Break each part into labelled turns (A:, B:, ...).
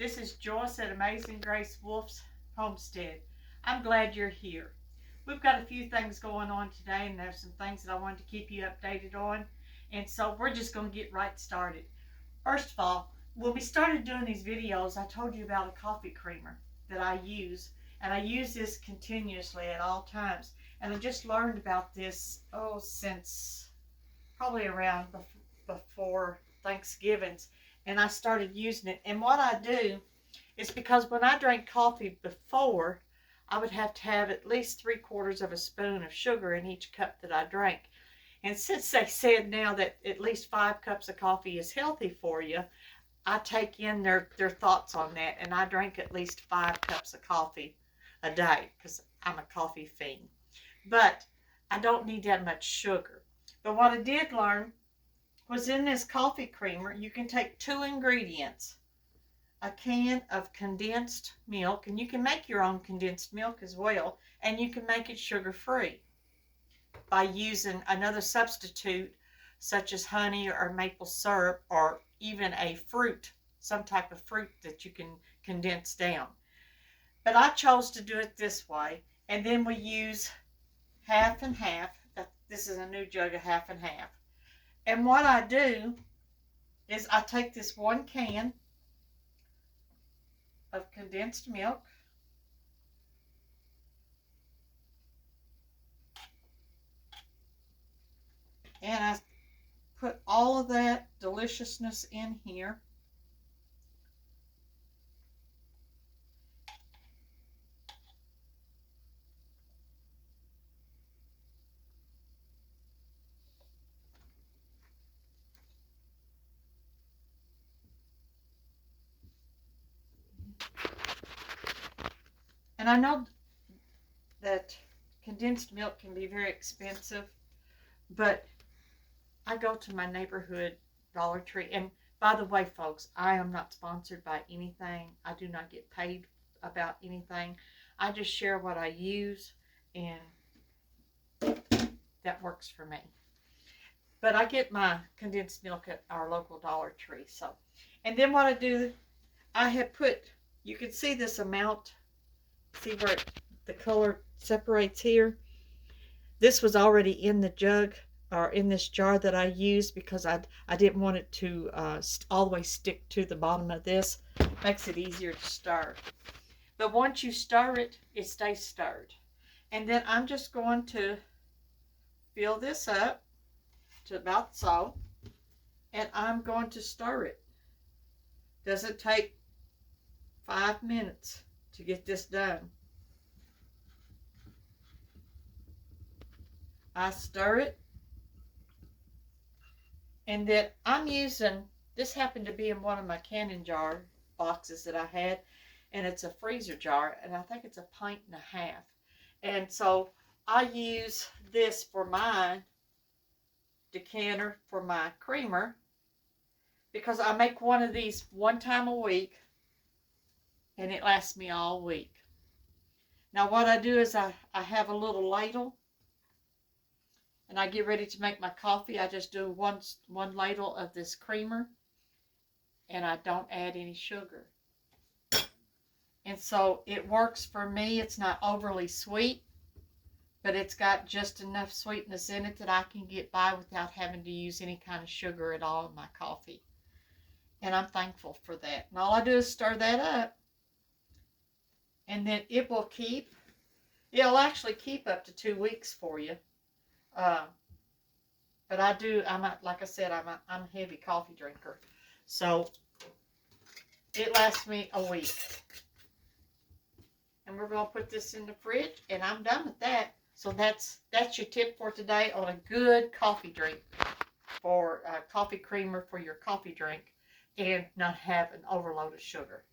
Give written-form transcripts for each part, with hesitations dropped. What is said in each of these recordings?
A: This is Joyce at Amazing Grace Wolf's Homestead. I'm glad you're here. We've got a few things going on today, and there's some things that I wanted to keep you updated on. And so we're just going to get right started. First of all, when we started doing these videos, I told you about a coffee creamer that I use. And I use this continuously at all times. And I just learned about this, since probably around before Thanksgivings. And I started using it. And what I do is, because when I drank coffee before, I would have to have at least 3/4 of a spoon of sugar in each cup that I drank. And since they said now that at least 5 cups of coffee is healthy for you, I take in their thoughts on that, and I drink at least 5 cups of coffee a day because I'm a coffee fiend. But I don't need that much sugar. But what I did learn was, in this coffee creamer, you can take 2 ingredients. A can of condensed milk, and you can make your own condensed milk as well, and you can make it sugar-free by using another substitute such as honey or maple syrup, or even a fruit, some type of fruit that you can condense down. But I chose to do it this way, and then we use half and half. This is a new jug of half and half. And what I do is I take this 1 can of condensed milk, and I put all of that deliciousness in here. And I know that condensed milk can be very expensive, but I go to my neighborhood Dollar Tree. And by the way, folks, I am not sponsored by anything. I do not get paid about anything. I just share what I use, and that works for me. But I get my condensed milk at our local Dollar Tree. And then what I do, I have put, you can see this amount. See where the color separates here? This was already in the jug, or in this jar that I used, because I didn't want it to all the way stick to the bottom of this. Makes it easier to stir. But once you stir it, it stays stirred. And then I'm just going to fill this up to about so, and I'm going to stir it. Doesn't take 5 minutes to get this done. I stir it, and then I'm using, this happened to be in one of my canning jar boxes that I had, and it's a freezer jar, and I think it's 1.5 pints. And so I use this for my decanter for my creamer, because I make one of these 1 time a week, and it lasts me all week. Now what I do is I have a little ladle, and I get ready to make my coffee. I just do one ladle of this creamer, and I don't add any sugar. And so it works for me. It's not overly sweet, but it's got just enough sweetness in it that I can get by without having to use any kind of sugar at all in my coffee. And I'm thankful for that. And all I do is stir that up, and then it'll actually keep up to 2 weeks for you. But like I said, I'm a heavy coffee drinker, so it lasts me a week. And we're going to put this in the fridge, and I'm done with that. So that's your tip for today on a good coffee drink, for a coffee creamer for your coffee drink, and not have an overload of sugar.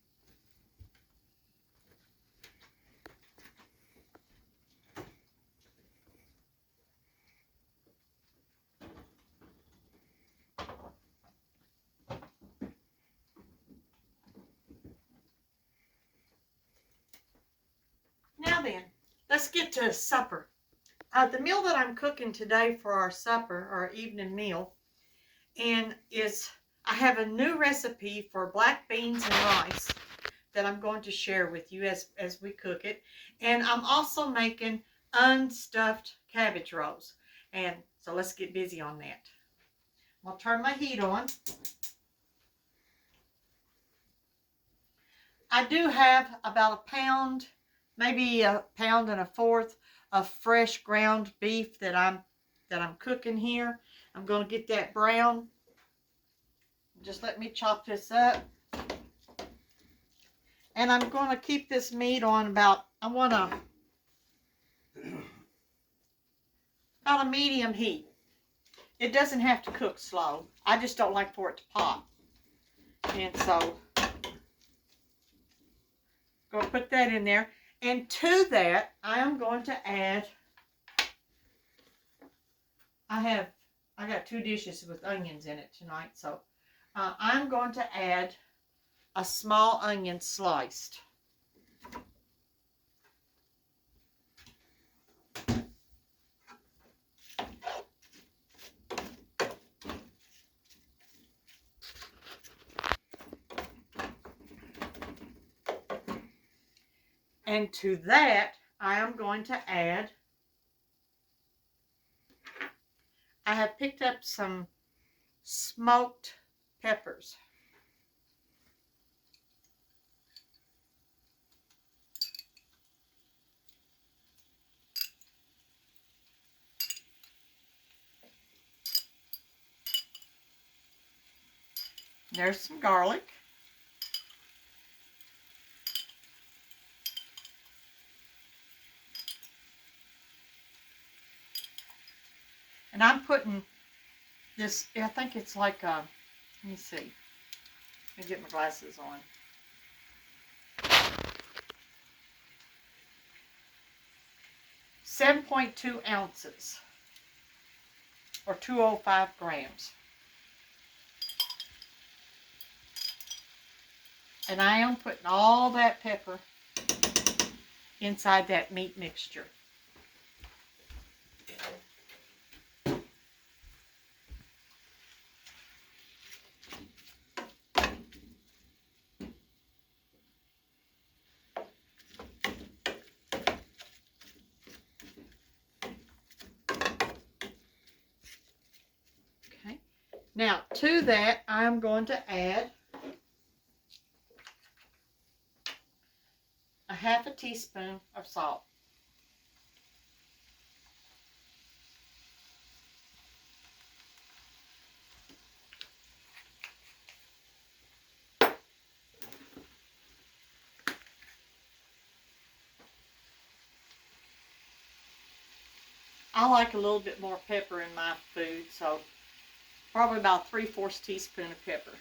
A: Now then, let's get to supper. The meal that I'm cooking today for our supper, our evening meal, and I have a new recipe for black beans and rice. that I'm going to share with you as we cook it. And I'm also making unstuffed cabbage rolls. And so let's get busy on that. I'll turn my heat on. I do have about a pound, maybe a pound and a fourth of fresh ground beef that I'm cooking here. I'm going to get that brown. Just let me chop this up. And I'm going to keep this meat on about a medium heat. It doesn't have to cook slow. I just don't like for it to pop. And so going to put that in there. And to that, I am going to add, I got 2 dishes with onions in it tonight. So I'm going to add a small onion sliced. And to that, I am going to add, I have picked up some smoked peppers. There's some garlic. And I'm putting this, I think it's like, let me see. Let me get my glasses on. .2 ounces, or 205 grams. And I am putting all that pepper inside that meat mixture. Okay. Now to that, I'm going to add a half a teaspoon of salt. I like a little bit more pepper in my food, so probably about 3/4 teaspoon of pepper.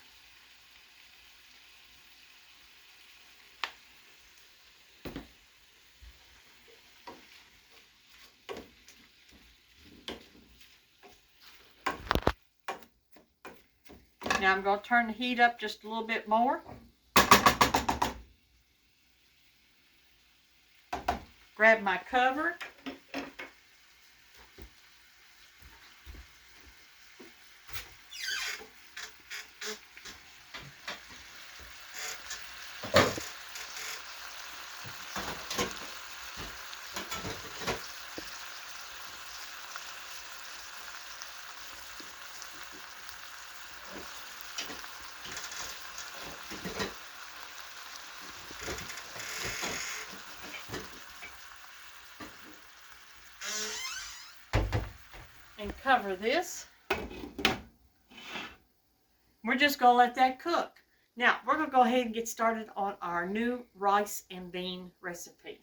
A: Now I'm going to turn the heat up just a little bit more. Grab my cover. And cover this. We're just going to let that cook. Now, we're going to go ahead and get started on our new rice and bean recipe.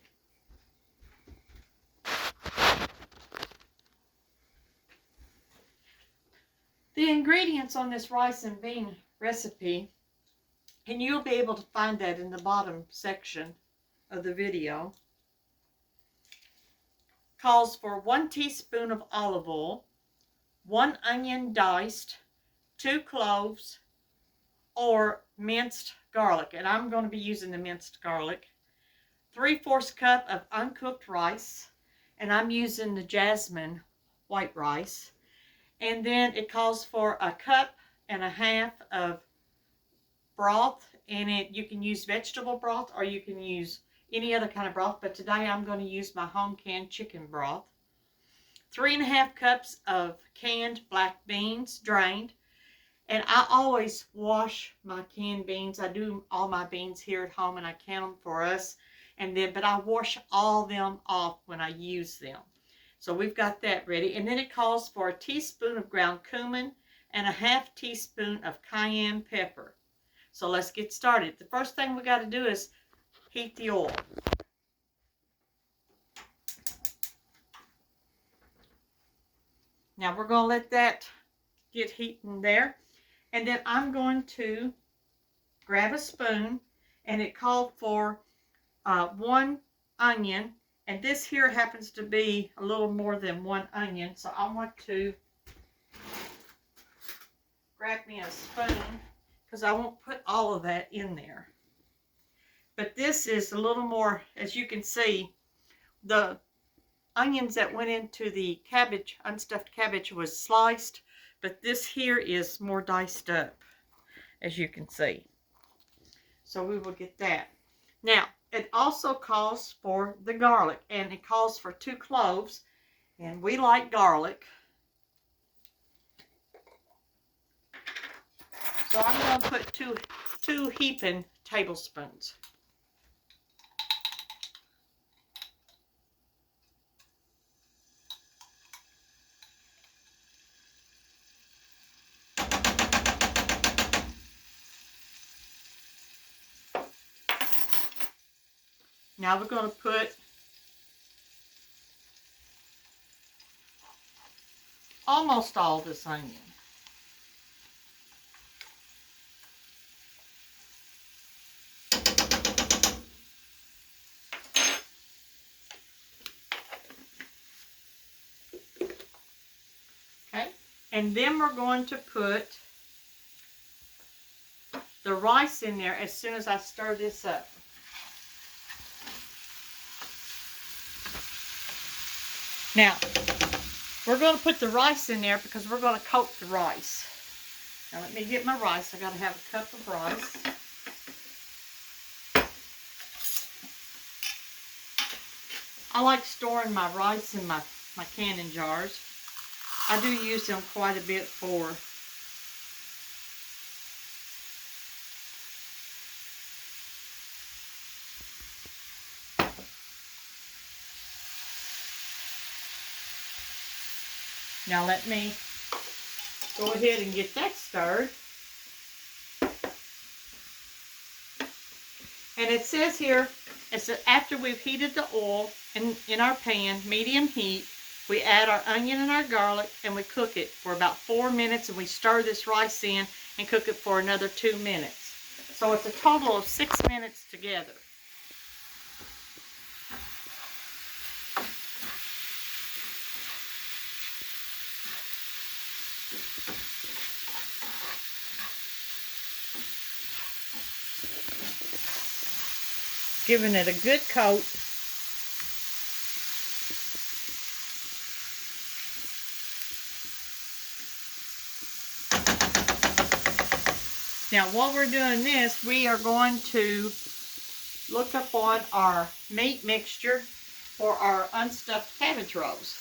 A: The ingredients on this rice and bean recipe, and you'll be able to find that in the bottom section of the video, calls for 1 teaspoon of olive oil, 1 onion diced, 2 cloves, or minced garlic, and I'm going to be using the minced garlic, 3/4 cup of uncooked rice, and I'm using the jasmine white rice, and then it calls for 1.5 cups of broth, and you can use vegetable broth or you can use any other kind of broth, but today I'm going to use my home canned chicken broth. 3.5 cups of canned black beans, drained. And I always wash my canned beans. I do all my beans here at home and I can them for us. But I wash all them off when I use them. So we've got that ready. And then it calls for a teaspoon of ground cumin and a half teaspoon of cayenne pepper. So let's get started. The first thing we got to do is heat the oil. Now we're going to let that get heating there. And then I'm going to grab a spoon, and it called for 1 onion. And this here happens to be a little more than 1 onion. So I want to grab me a spoon because I won't put all of that in there. But this is a little more, as you can see, the onions that went into the cabbage, unstuffed cabbage, was sliced, but this here is more diced up, as you can see. So we will get that. Now, it also calls for the garlic, and it calls for 2 cloves, and we like garlic. So I'm going to put two heaping tablespoons. Now we're going to put almost all this onion. Okay, and then we're going to put the rice in there as soon as I stir this up. Now, we're going to put the rice in there because we're going to coat the rice. Now, let me get my rice. I got to have a cup of rice. I like storing my rice in my canning jars. I do use them quite a bit for Now let me go ahead and get that stirred. And it says here, it's after we've heated the oil in our pan, medium heat, we add our onion and our garlic and we cook it for about 4 minutes, and we stir this rice in and cook it for another 2 minutes. So it's a total of 6 minutes together. Giving it a good coat. Now while we're doing this, we are going to look up on our meat mixture for our unstuffed cabbage rolls.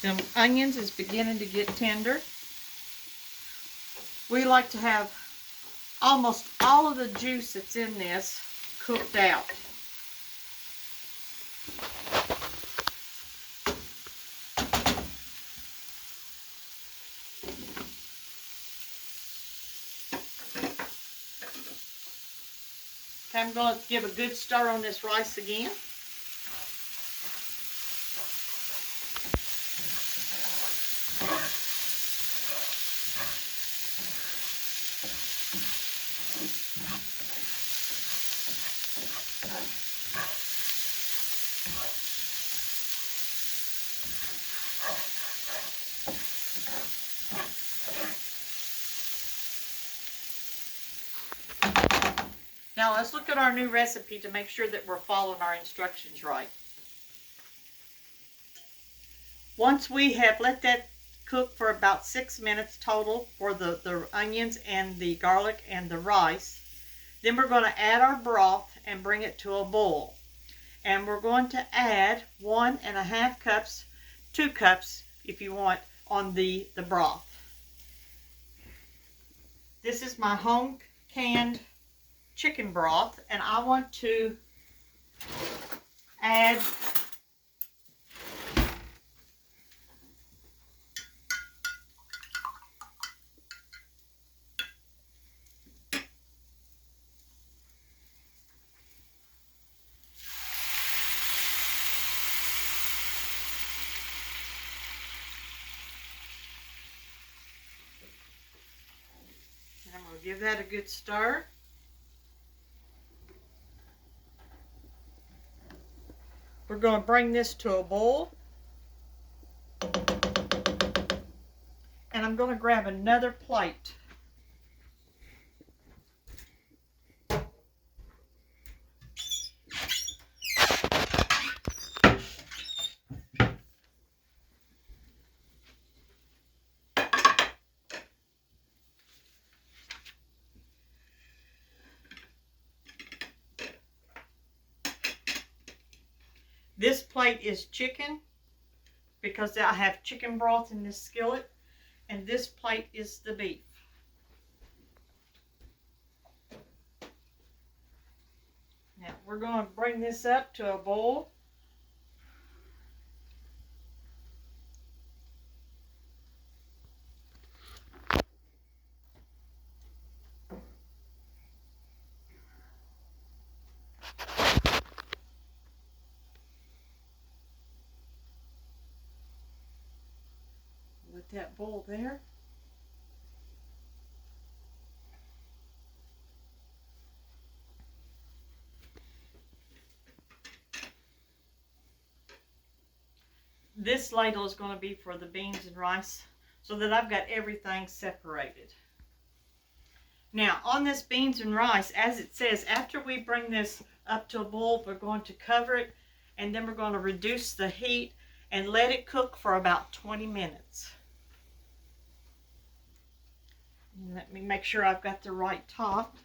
A: The onions is beginning to get tender. We like to have almost all of the juice that's in this cooked out. Okay, I'm going to give a good stir on this rice again. Now let's look at our new recipe to make sure that we're following our instructions right. Once we have let that cook for about 6 minutes total for the onions and the garlic and the rice, then we're going to add our broth and bring it to a boil. And we're going to add 1.5 cups, 2 cups if you want, on the broth. This is my home canned chicken broth, and I want to add I'm going to give that a good stir. We're going to bring this to a boil. And I'm going to grab another plate. This plate is chicken because I have chicken broth in this skillet, and this plate is the beef. Now we're going to bring this up to a boil. Let that boil there. This ladle is going to be for the beans and rice so that I've got everything separated. Now on this beans and rice, as it says, after we bring this up to a boil, we're going to cover it, and then we're going to reduce the heat and let it cook for about 20 minutes. Let me make sure I've got the right top.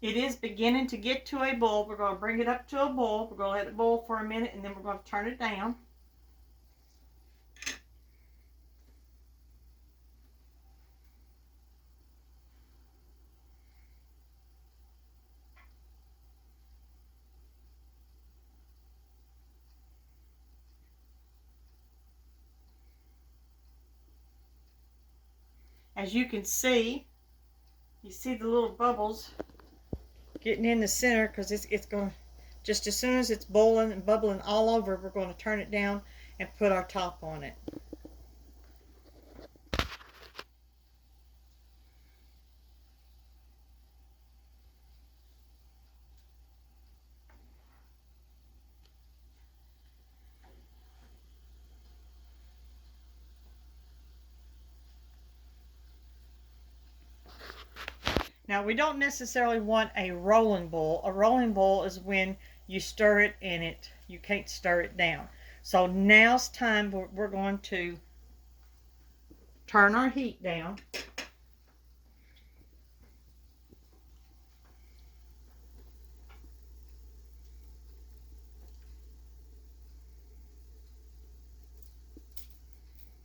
A: It is beginning to get to a boil. We're going to bring it up to a boil. We're going to let it boil for a minute, and then we're going to turn it down. As you can see, you see the little bubbles getting in the center because it's going to, just as soon as it's boiling and bubbling all over, we're going to turn it down and put our top on it. Now we don't necessarily want a rolling boil. A rolling boil is when you stir it and you can't stir it down. So now's time we're going to turn our heat down.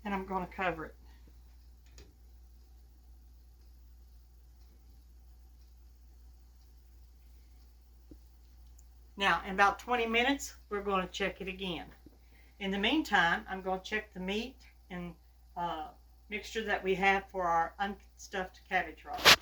A: And I'm going to cover it. Now, in about 20 minutes, we're going to check it again. In the meantime, I'm going to check the meat and mixture that we have for our unstuffed cabbage rolls.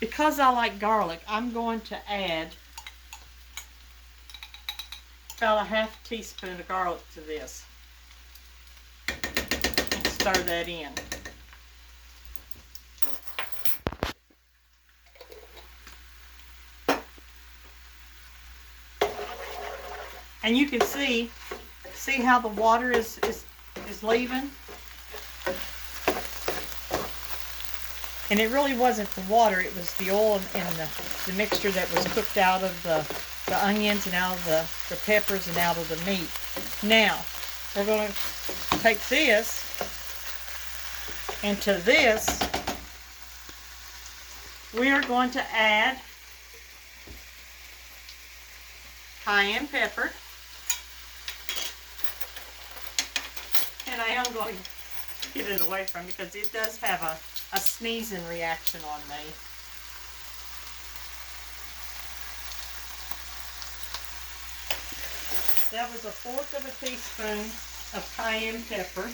A: Because I like garlic, I'm going to add about a half teaspoon of garlic to this. And stir that in. And you can see how the water is leaving. And it really wasn't the water, it was the oil and the mixture that was cooked out of the onions and out of the peppers and out of the meat. Now, we're going to take this, and to this, we are going to add cayenne pepper. And I am going to get it away from it because it does have a sneezing reaction on me. That was 1/4 of a teaspoon of cayenne pepper.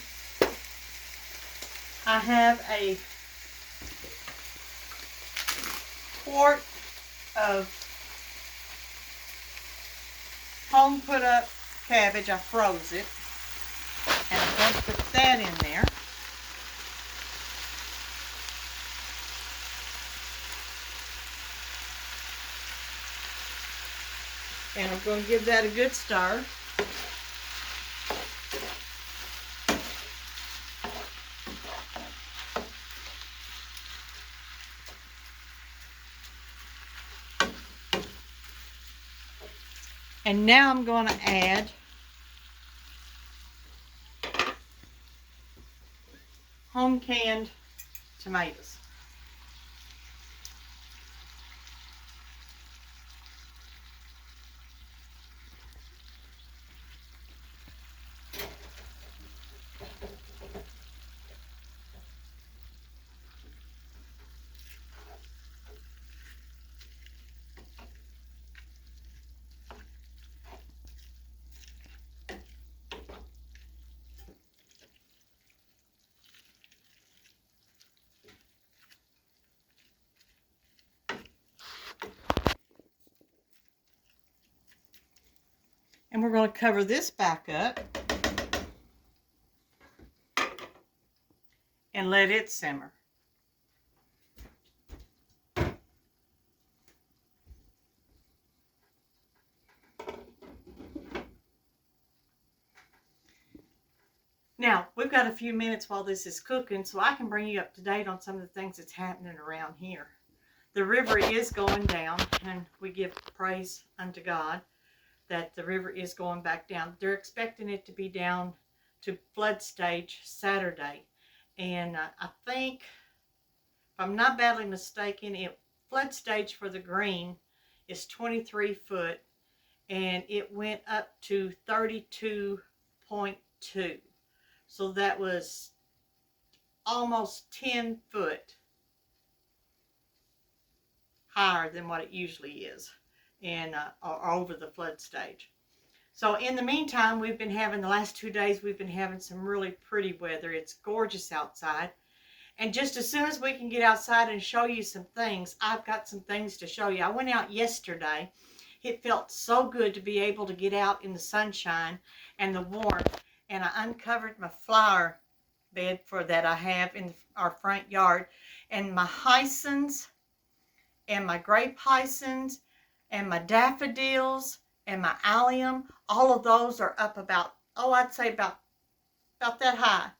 A: I have a quart of home put up cabbage. I froze it. And I'm going to put that in there. And I'm going to give that a good stir. And now I'm going to add home canned tomatoes. And we're going to cover this back up and let it simmer. Now, we've got a few minutes while this is cooking, so I can bring you up to date on some of the things that's happening around here. The river is going down, and we give praise unto God that the river is going back down. They're expecting it to be down to flood stage Saturday. And I think, if I'm not badly mistaken, flood stage for the green is 23 foot, and it went up to 32.2. So that was almost 10 foot higher than what it usually is, and or over the flood stage. So in the meantime, we've been having, the last 2 days, we've been having some really pretty weather. It's gorgeous outside. And just as soon as we can get outside and show you some things, I've got some things to show you. I went out yesterday. It felt so good to be able to get out in the sunshine and the warmth. And I uncovered my flower bed that I have in our front yard. And my hyacinths and my grape hyacinths and my daffodils and my allium, all of those are up about, I'd say about that high.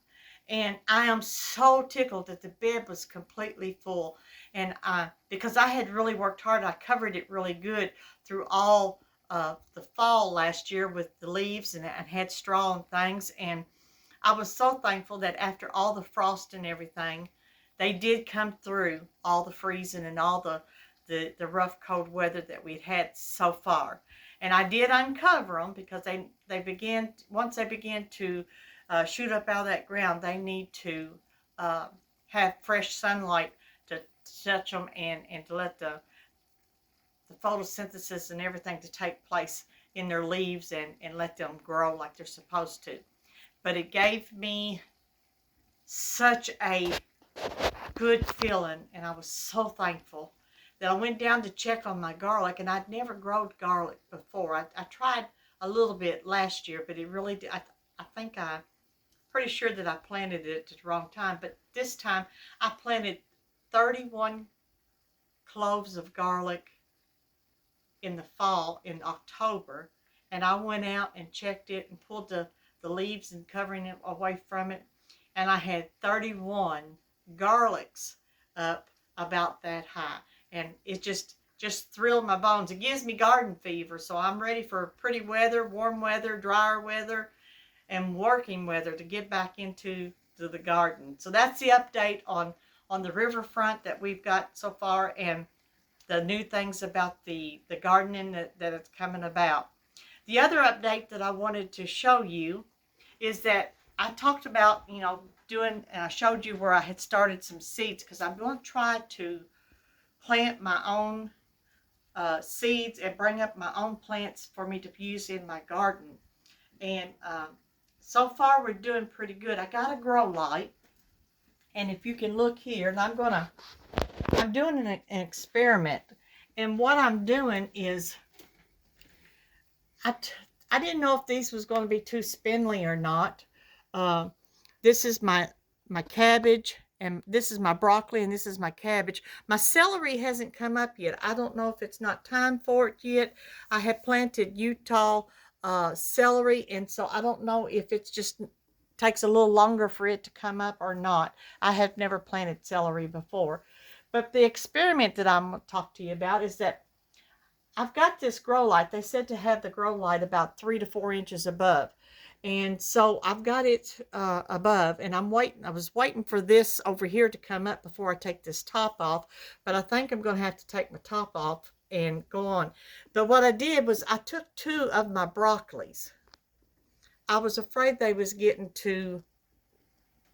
A: And I am so tickled that the bed was completely full. And because I had really worked hard, I covered it really good through all the fall last year with the leaves, and had straw and things. And I was so thankful that after all the frost and everything, they did come through all the freezing and all the rough cold weather that we'd had so far. And I did uncover them because once they began to shoot up out of that ground, they need to have fresh sunlight to touch them and to let the photosynthesis and everything to take place in their leaves and let them grow like they're supposed to. But it gave me such a good feeling, and I was so thankful that I went down to check on my garlic, and I'd never grown garlic before. I tried a little bit last year, but it really did. I think I'm pretty sure that I planted it at the wrong time, but this time I planted 31 cloves of garlic in the fall, in October, and I went out and checked it and pulled the leaves and covering it away from it, and I had 31 garlics up about that high, and it just thrilled my bones. It gives me garden fever, so I'm ready for pretty weather, warm weather, drier weather, and working weather to get back into the garden. So that's the update on the riverfront that we've got so far, and the new things about the gardening that it's coming about. The other update that I wanted to show you is that I talked about, doing, and I showed you where I had started some seeds, because I'm going to try to plant my own seeds and bring up my own plants for me to use in my garden. And so far we're doing pretty good. I got a grow light, and if you can look here, and I'm doing an experiment, and what I'm doing is I didn't know if these was going to be too spindly or not. This is my cabbage, and this is my broccoli, and this is my cabbage. My celery hasn't come up yet. I don't know if it's not time for it yet. I have planted Utah celery, and so I don't know if it's just takes a little longer for it to come up or not. I have never planted celery before. But the experiment that I'm going to talk to you about is that I've got this grow light. They said to have the grow light about 3 to 4 inches above. And so I've got it above, and I'm waiting. I was waiting for this over here to come up before I take this top off. But I think I'm going to have to take my top off and go on. But what I did was I took 2 of my broccolis. I was afraid they was getting too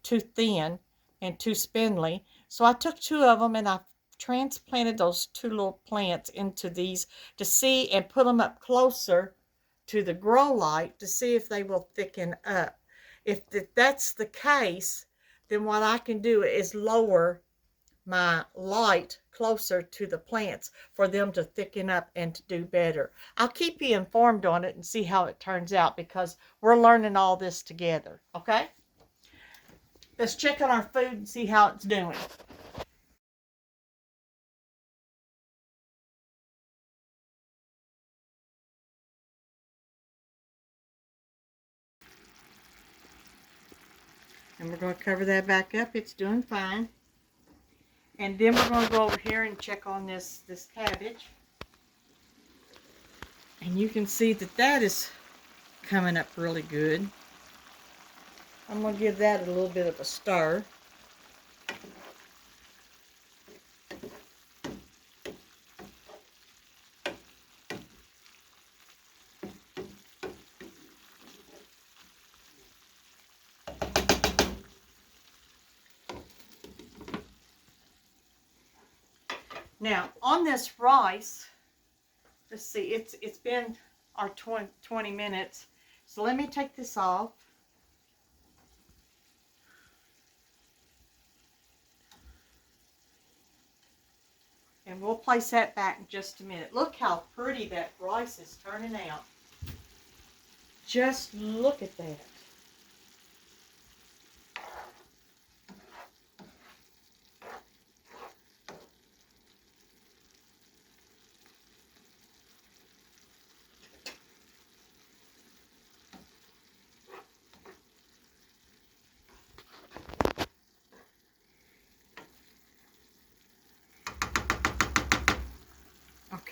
A: thin and too spindly. So I took 2 of them, and I transplanted those 2 little plants into these to see, and put them up closer to the grow light to see if they will thicken up. If that's the case, then what I can do is lower my light closer to the plants for them to thicken up and to do better. I'll keep you informed on it and see how it turns out, because we're learning all this together. Okay? Let's check on our food and see how it's doing. And we're going to cover that back up. It's doing fine. And then we're going to go over here and check on this cabbage. And you can see that is coming up really good. I'm going to give that a little bit of a stir. Now, on this rice, let's see, it's been our 20 minutes. So let me take this off. And we'll place that back in just a minute. Look how pretty that rice is turning out. Just look at that.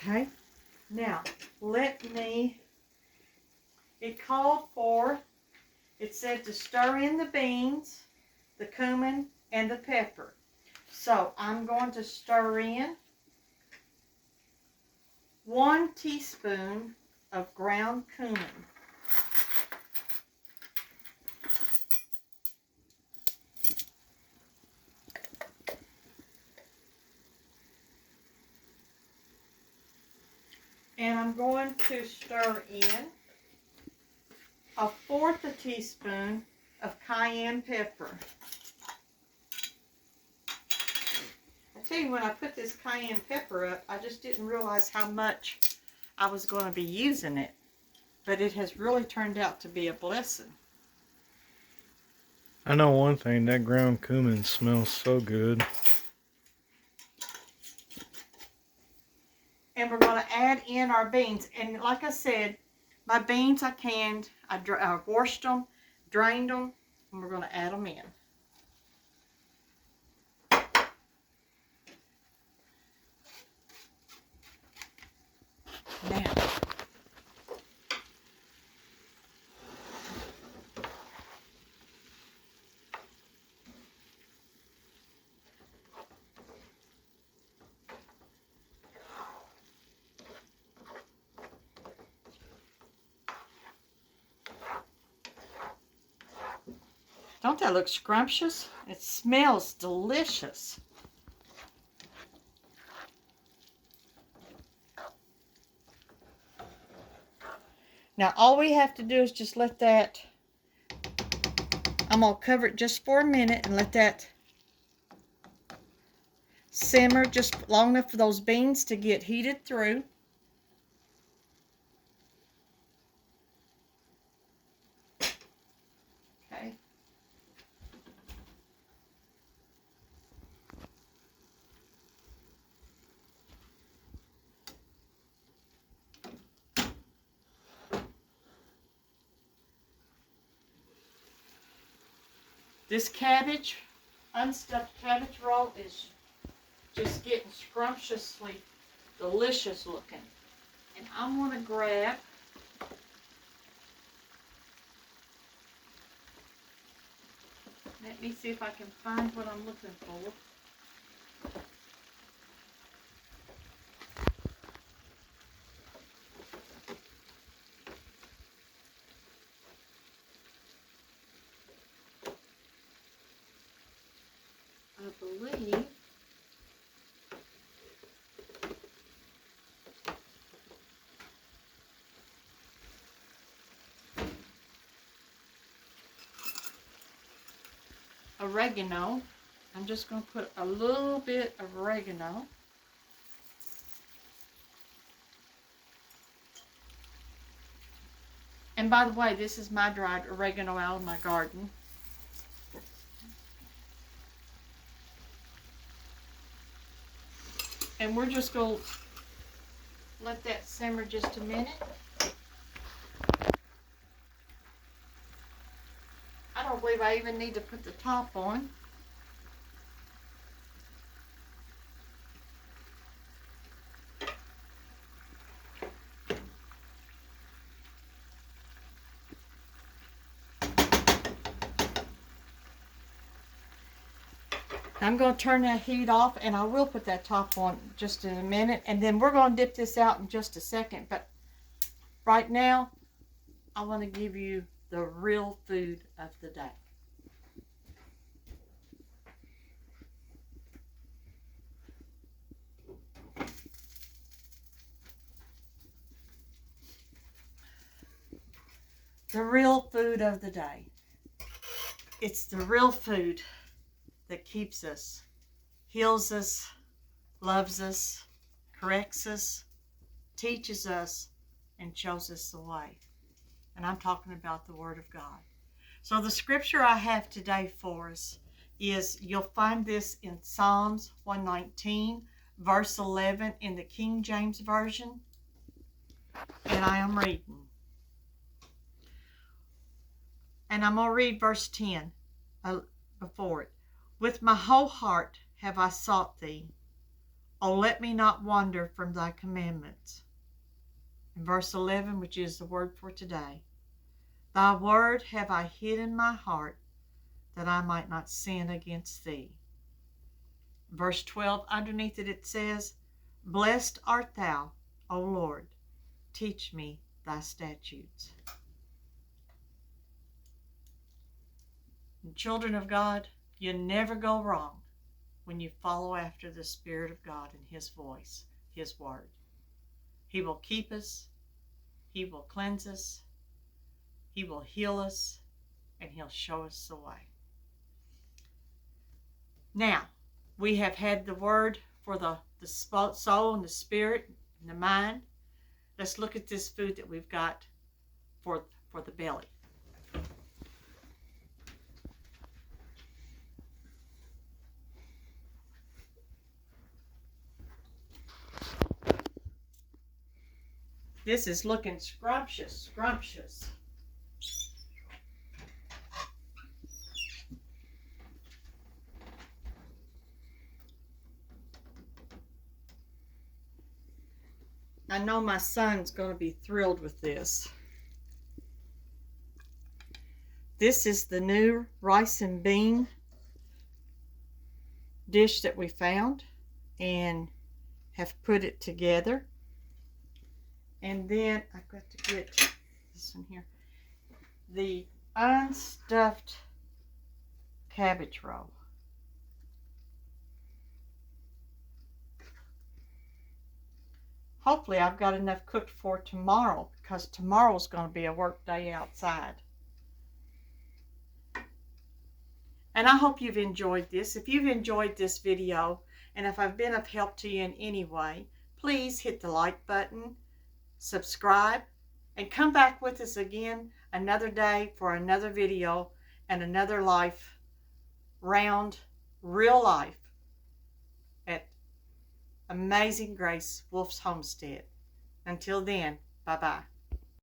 A: Okay, now it called for, it said to stir in the beans, the cumin, and the pepper. So I'm going to stir in 1 teaspoon of ground cumin. And I'm going to stir in 1/4 teaspoon of cayenne pepper. tell you, when I put this cayenne pepper up, I just didn't realize how much I was going to be using it. But it has really turned out to be a blessing.
B: I know one thing, that ground cumin smells so good.
A: And we're going to add in our beans. And like I said, my beans I canned. I washed them, drained them, and we're going to add them in. Now, don't that look scrumptious? It smells delicious. Now all we have to do is just let that, I'm going to cover it just for a minute and let that simmer just long enough for those beans to get heated through. Okay. This cabbage, unstuffed cabbage roll is just getting scrumptiously delicious looking. And I'm going to grab let me see if I can find what I'm looking for. I believe oregano. I'm just going to put a little bit of oregano. And by the way, this is my dried oregano out of my garden. And we're just going to let that simmer just a minute. I don't believe I even need to put the top on. I'm going to turn that heat off, and I will put that top on just in a minute, and then we're going to dip this out in just a second. But right now, I want to give you the real food of the day. The real food of the day. It's the real food that keeps us, heals us, loves us, corrects us, teaches us, and shows us the way. And I'm talking about the Word of God. So the scripture I have today for us is, you'll find this in Psalms 119, verse 11 in the King James Version. And I am reading. And I'm going to read verse 10 before it. With my whole heart have I sought thee. O let me not wander from thy commandments. In verse 11, which is the word for today. Thy word have I hid in my heart, that I might not sin against thee. Verse 12, underneath it, it says, Blessed art thou, O Lord, teach me thy statutes. And children of God, you never go wrong when you follow after the Spirit of God and His voice, His word. He will keep us, He will cleanse us, He will heal us, and He'll show us the way. Now, We have had the word for the soul and the spirit and the mind. Let's look at this food that we've got for the belly. This is looking scrumptious, scrumptious. I know my son's going to be thrilled with this. This is the new rice and bean dish that we found and have put it together. And then I've got to get this one here. The unstuffed cabbage roll. Hopefully I've got enough cooked for tomorrow, because tomorrow's going to be a work day outside. And I hope you've enjoyed this. If you've enjoyed this video, and if I've been of help to you in any way, please hit the like button, subscribe, and come back with us again another day for another video and another life, round, real life at Amazing Grace Wolf's Homestead. Until then, bye-bye.